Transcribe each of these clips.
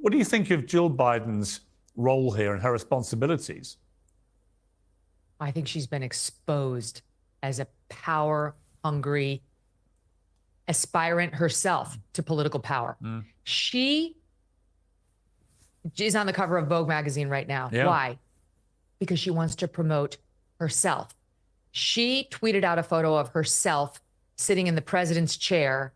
What do you think of Jill Biden's role here and her responsibilities? I think she's been exposed as a power-hungry aspirant herself to political power. She is on the cover of Vogue magazine right now. Yeah. Why? Because she wants to promote herself. She tweeted out a photo of herself sitting in the president's chair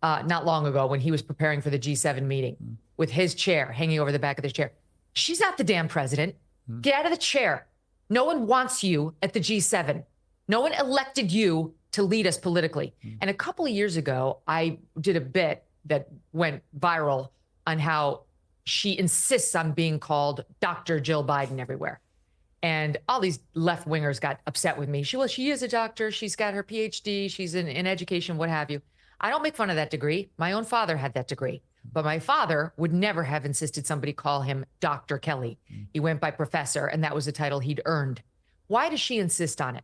not long ago when he was preparing for the G7 meeting with his chair hanging over the back of the chair. She's not the damn president. Get out of the chair. No one wants you at the G7. No one elected you to lead us politically. And a couple of years ago, I did a bit that went viral on how she insists on being called Dr. Jill Biden everywhere. And all these left-wingers got upset with me. She is a doctor. She's got her PhD. She's in education, what have you. I don't make fun of that degree. My own father had that degree. But my father would never have insisted somebody call him Dr. Kelly. He went by professor, and that was a title he'd earned. Why does she insist on it?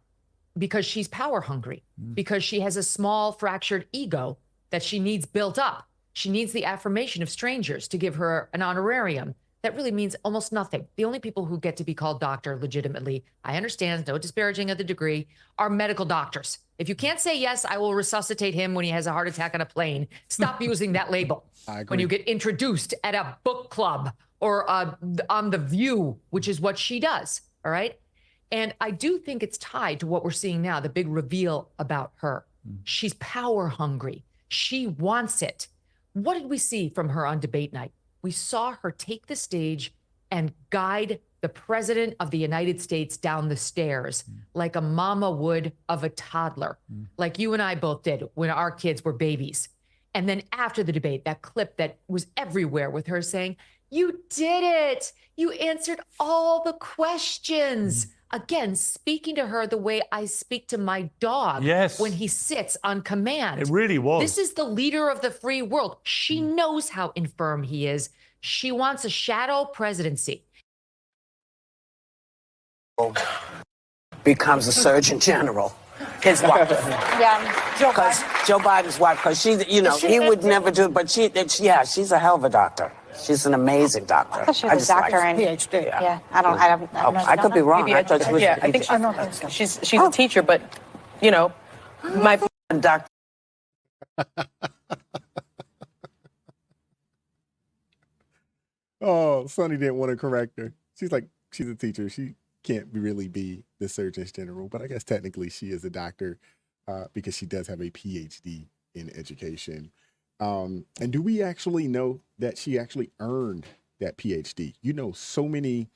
Because she's power hungry, because she has a small fractured ego that she needs built up. She needs the affirmation of strangers to give her an honorarium that really means almost nothing. The only people who get to be called doctor legitimately, I understand, no disparaging of the degree, are medical doctors. If you can't say, yes, I will resuscitate him when he has a heart attack on a plane, stop using that label. When you get introduced at a book club or on The View, which is what she does, all right? And I do think it's tied to what we're seeing now, the big reveal about her. She's power hungry. She wants it. What did we see from her on debate night? We saw her take the stage and guide the president of the United States down the stairs like a mama would of a toddler, like you and I both did when our kids were babies. And then after the debate, that clip that was everywhere with her saying, "You did it. You answered all the questions." Again, speaking to her the way I speak to my dog when he sits on command. It really was. This is the leader of the free world. She knows how infirm he is. She wants a shadow presidency. Becomes a Surgeon General. His wife. Because Joe Biden's wife, because she, you know, he would never do it, but she's a hell of a doctor. She's an amazing doctor. I thought she was a doctor and PhD. Yeah, I could be wrong. Maybe I thought she was I think she's a teacher, but you know, my doctor. Oh, Sonny didn't want to correct her. She's like, she's a teacher. She can't really be the Surgeon General, but I guess technically she is a doctor because she does have a PhD in education. And do we actually know that she actually earned that PhD? You know, so many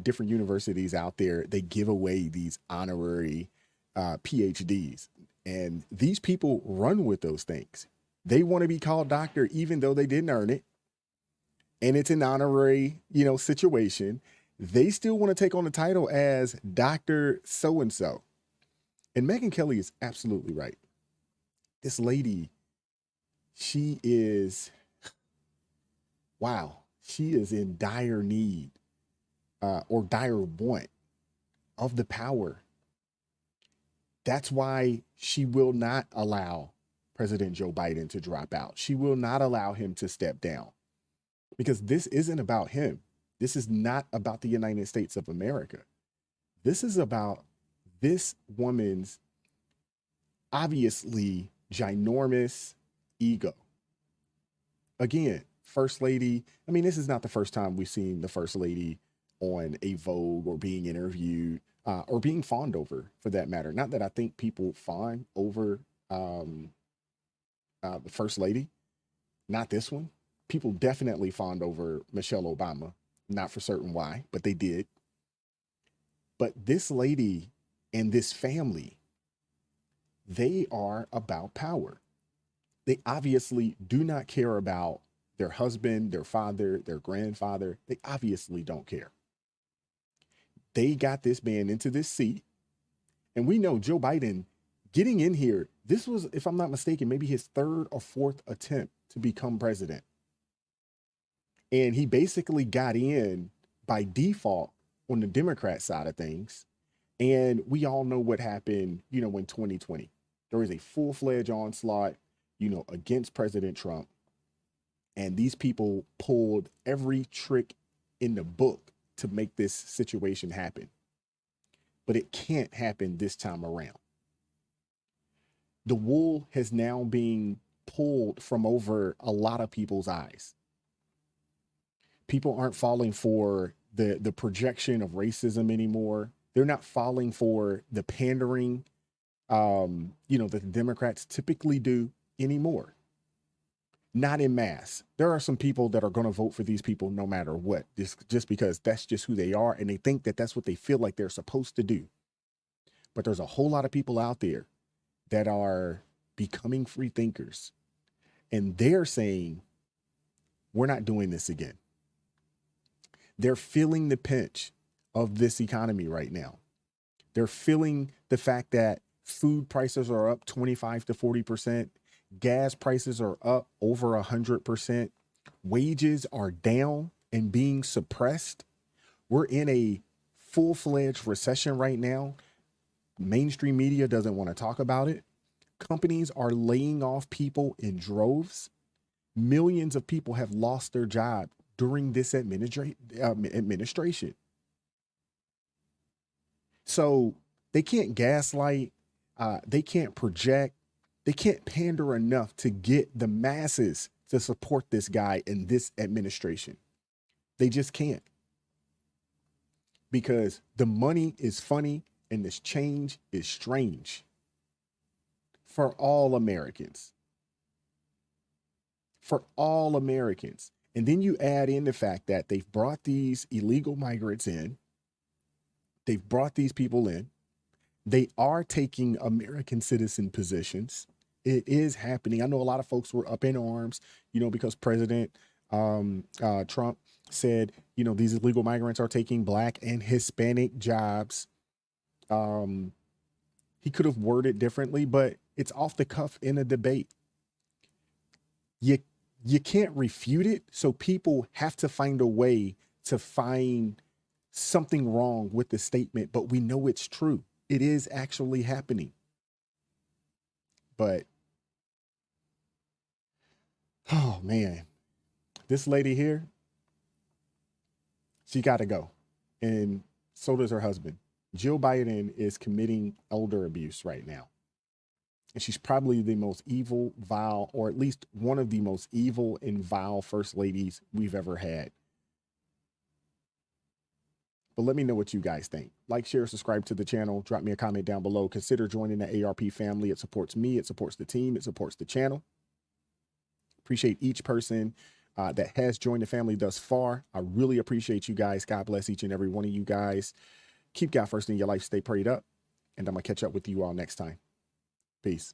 different universities out there, they give away these honorary PhDs, and these people run with those things. They want to be called doctor even though they didn't earn it. And it's an honorary, you know, situation. They still want to take on the title as Dr. So-and-so. And Megyn Kelly is absolutely right. This lady, she is, wow, she is in dire need or dire want of the power. That's why she will not allow President Joe Biden to drop out. She will not allow him to step down because this isn't about him. This is not about the United States of America. This is about this woman's obviously ginormous ego. Again, First Lady, I mean, this is not the first time we've seen the First Lady on a Vogue or being interviewed or being fawned over, for that matter. Not that I think people fawn over the First Lady, not this one. People definitely fawned over Michelle Obama, not for certain why, but they did. But this lady and this family, they are about power. They obviously do not care about their husband, their father, their grandfather. They obviously don't care. They got this man into this seat. And we know Joe Biden getting in here, this was, if I'm not mistaken, maybe his third or fourth attempt to become president. And he basically got in by default on the Democrat side of things. And we all know what happened, you know, in 2020. There was a full-fledged onslaught, you know, against President Trump. And these people pulled every trick in the book to make this situation happen. But it can't happen this time around. The wool has now been pulled from over a lot of people's eyes. People aren't falling for the projection of racism anymore. They're not falling for the pandering, that the Democrats typically do anymore. Not in mass. There are some people that are going to vote for these people no matter what, just because that's just who they are, and they think that that's what they feel like they're supposed to do. But there's a whole lot of people out there that are becoming free thinkers, and they're saying, we're not doing this again. They're feeling the pinch of this economy right now. They're feeling the fact that food prices are up 25 to 40%. Gas prices are up over 100%. Wages are down and being suppressed. We're in a full-fledged recession right now. Mainstream media doesn't want to talk about it. Companies are laying off people in droves. Millions of people have lost their job during this administration. So they can't gaslight, they can't project, they can't pander enough to get the masses to support this guy in this administration. They just can't. Because the money is funny and this change is strange for all Americans. For all Americans. And then you add in the fact that they've brought these illegal migrants in. They've brought these people in. They are taking American citizen positions. It is happening. I know a lot of folks were up in arms, because President Trump said, these illegal migrants are taking Black and Hispanic jobs. He could have worded differently, but it's off the cuff in a debate. You can't refute it, so people have to find a way to find something wrong with the statement, but we know it's true. It is actually happening. But, oh man, this lady here, she got to go. And so does her husband. Jill Biden is committing elder abuse right now. And she's probably the most evil, vile, or at least one of the most evil and vile first ladies we've ever had. But let me know what you guys think. Like, share, subscribe to the channel. Drop me a comment down below. Consider joining the ARP family. It supports me. It supports the team. It supports the channel. Appreciate each person that has joined the family thus far. I really appreciate you guys. God bless each and every one of you guys. Keep God first in your life. Stay prayed up. And I'm going to catch up with you all next time. Peace.